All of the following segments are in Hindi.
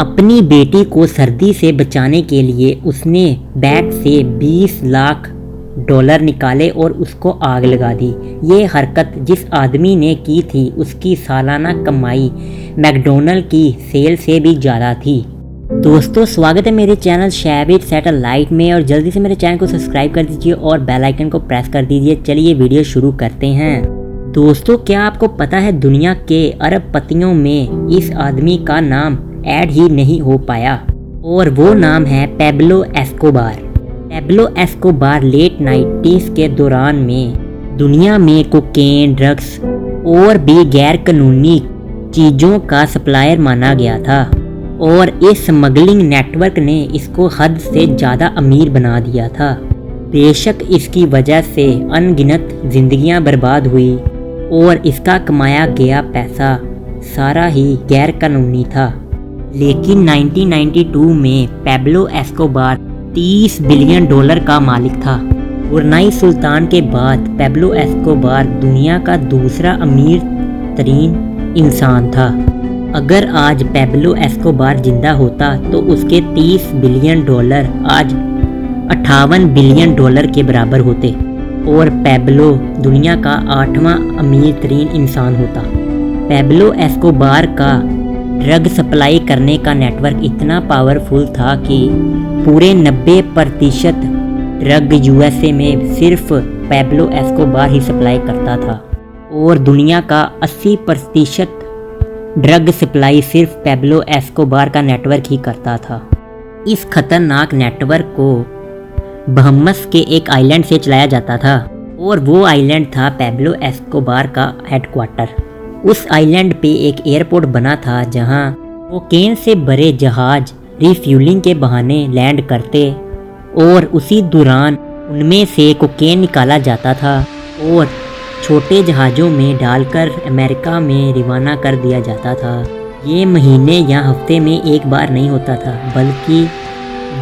अपनी बेटी को सर्दी से बचाने के लिए उसने बैग से 20 लाख डॉलर निकाले और उसको आग लगा दी। ये हरकत जिस आदमी ने की थी उसकी सालाना कमाई मैकडॉनल्ड की सेल से भी ज़्यादा थी। दोस्तों, स्वागत है मेरे चैनल शैविट सैटेलाइट में और जल्दी से मेरे चैनल को सब्सक्राइब कर दीजिए और बेल आइकन को प्रेस कर दीजिए। चलिए वीडियो शुरू करते हैं। दोस्तों, क्या आपको पता है दुनिया के अरबपतियों में इस आदमी का नाम ऐड ही नहीं हो पाया और वो नाम है Pablo Escobar. Pablo Escobar late 90s के दौरान में दुनिया में कोकेन, ड्रग्स और भी गैर कानूनी चीज़ों का सप्लायर माना गया था और इस स्मगलिंग नेटवर्क ने इसको हद से ज़्यादा अमीर बना दिया था। बेशक इसकी वजह से अनगिनत जिंदगियां बर्बाद हुई और इसका कमाया गया पैसा सारा ही गैर कानूनी था। लेकिन 1992 में पेब्लो एस्कोबार 30 बिलियन डॉलर का मालिक था। ब्रुनाई सुल्तान के बाद पेब्लो एस्कोबार दुनिया का दूसरा अमीर तरीन इंसान था। अगर आज पेब्लो एस्कोबार जिंदा होता तो उसके 30 बिलियन डॉलर आज 58 बिलियन डॉलर के बराबर होते और पेब्लो दुनिया का 8वां अमीर तरीन इंसान होता। पेब्लो एस्कोबार का ड्रग सप्लाई करने का नेटवर्क इतना पावरफुल था कि पूरे 90% ड्रग यूएसए में सिर्फ पेब्लो एस्कोबार ही सप्लाई करता था और दुनिया का 80% ड्रग सप्लाई सिर्फ पेब्लो एस्कोबार का नेटवर्क ही करता था। इस खतरनाक नेटवर्क को बहमस के एक आइलैंड से चलाया जाता था और वो आइलैंड था पेब्लो एस्कोबार का हेडक्वार्टर। उस आइलैंड पे एक एयरपोर्ट बना था जहां कोकेन से भरे जहाज रिफ्यूलिंग के बहाने लैंड करते और उसी दौरान उनमें से कोकेन निकाला जाता था और छोटे जहाज़ों में डालकर अमेरिका में रवाना कर दिया जाता था। ये महीने या हफ्ते में एक बार नहीं होता था बल्कि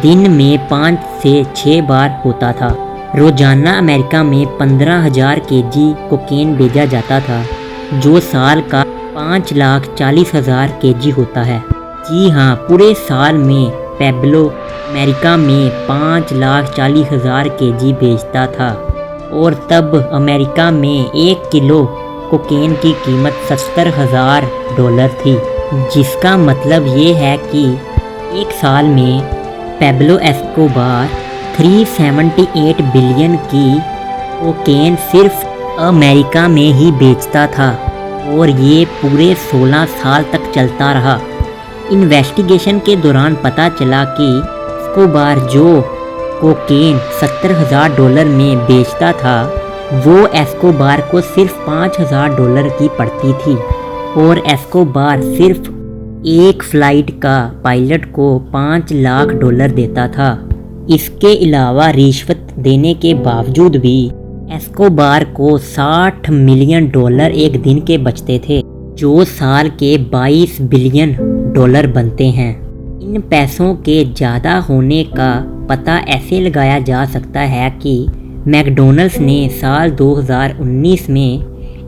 दिन में 5 से 6 बार होता था। रोज़ाना अमेरिका में 15,000 केजी कोकेन भेजा जाता था जो साल का 5,40,000 केजी होता है। जी हाँ, पूरे साल में पेब्लो अमेरिका में 5,40,000 केजी बेचता था और तब अमेरिका में 1 किलो कोकेन की कीमत $70,000 थी, जिसका मतलब ये है कि एक साल में पेब्लो एस्कोबार 378 बिलियन की कोकेन सिर्फ अमेरिका में ही बेचता था और ये पूरे 16 साल तक चलता रहा। इन्वेस्टिगेशन के दौरान पता चला कि एस्कोबार जो कोकेन $70,000 में बेचता था वो एस्कोबार को सिर्फ $5,000 की पड़ती थी और एस्कोबार सिर्फ एक फ्लाइट का पायलट को $5 लाख देता था। इसके अलावा रिश्वत देने के बावजूद भी एस्कोबार को $60 मिलियन एक दिन के बचते थे जो साल के $22 बिलियन बनते हैं। इन पैसों के ज़्यादा होने का पता ऐसे लगाया जा सकता है कि मैकडॉनल्ड्स ने साल 2019 में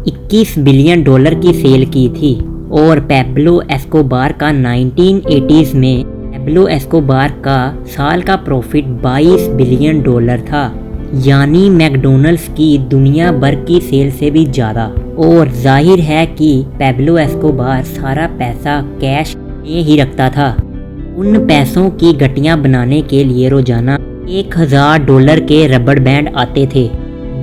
$21 बिलियन की सेल की थी और पेब्लो एस्कोबार का 1980s में पेब्लो एस्कोबार का साल का प्रॉफिट $22 बिलियन था, यानी मैकडॉनल्ड्स की दुनिया भर की सेल से भी ज़्यादा। और जाहिर है कि पेब्लो एस्कोबार सारा पैसा कैश में ही रखता था। उन पैसों की गट्टियाँ बनाने के लिए रोज़ाना $1,000 के रबड़ बैंड आते थे।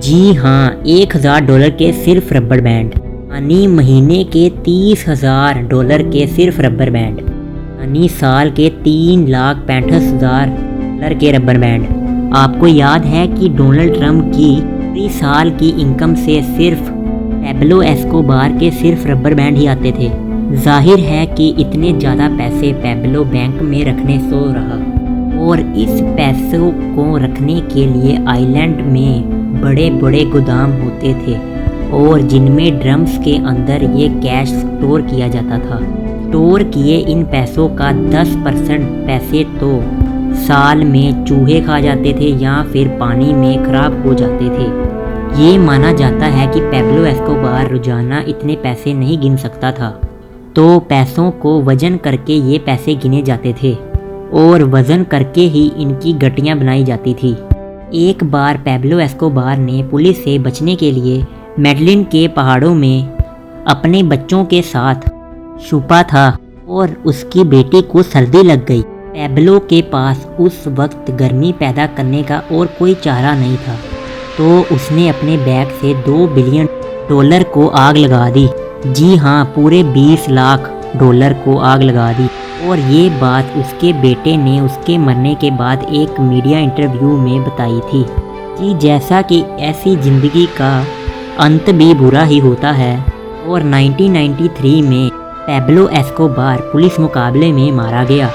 जी हाँ, $1,000 के सिर्फ रबड़ बैंड, यानी महीने के $30,000 के सिर्फ रबड़ बैंड, यानी साल के $3,65,000 के रबड़ बैंड। आपको याद है कि डोनाल्ड ट्रंप की पूरी साल की इनकम से सिर्फ पेब्लो एस्कोबार के सिर्फ रबड़ बैंड ही आते थे। जाहिर है कि इतने ज़्यादा पैसे पेब्लो बैंक में रखने सो रहा और इस पैसों को रखने के लिए आइलैंड में बड़े बड़े गोदाम होते थे और जिनमें ड्रम्स के अंदर ये कैश स्टोर किया जाता था। स्टोर किए इन पैसों का 10% पैसे तो साल में चूहे खा जाते थे या फिर पानी में खराब हो जाते थे। ये माना जाता है कि पेब्लो एस्कोबार रोजाना इतने पैसे नहीं गिन सकता था तो पैसों को वजन करके ये पैसे गिने जाते थे और वजन करके ही इनकी गड्डियाँ बनाई जाती थी। एक बार पैब्लो एस्कोबार ने पुलिस से बचने के लिए मेडलिन के पहाड़ों में अपने बच्चों के साथ छुपा था और उसकी बेटी को सर्दी लग गई। पैब्लो के पास उस वक्त गर्मी पैदा करने का और कोई चारा नहीं था, तो उसने अपने बैग से $2 बिलियन को आग लगा दी। जी हाँ, पूरे 20 लाख डॉलर को आग लगा दी। और ये बात उसके बेटे ने उसके मरने के बाद एक मीडिया इंटरव्यू में बताई थी कि जैसा कि ऐसी ज़िंदगी का अंत भी बुरा ही होता है। और 1993 में पैब्लो एस्कोबार पुलिस मुकाबले में मारा गया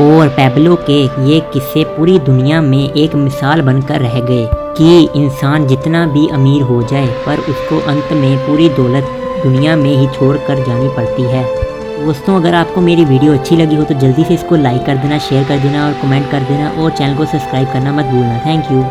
और पैब्लो के ये किस्से पूरी दुनिया में एक मिसाल बनकर रह गए कि इंसान जितना भी अमीर हो जाए पर उसको अंत में पूरी दौलत दुनिया में ही छोड़कर जानी पड़ती है। दोस्तों, अगर आपको मेरी वीडियो अच्छी लगी हो तो जल्दी से इसको लाइक कर देना, शेयर कर देना और कमेंट कर देना और चैनल को सब्सक्राइब करना मत भूलना। Thank you.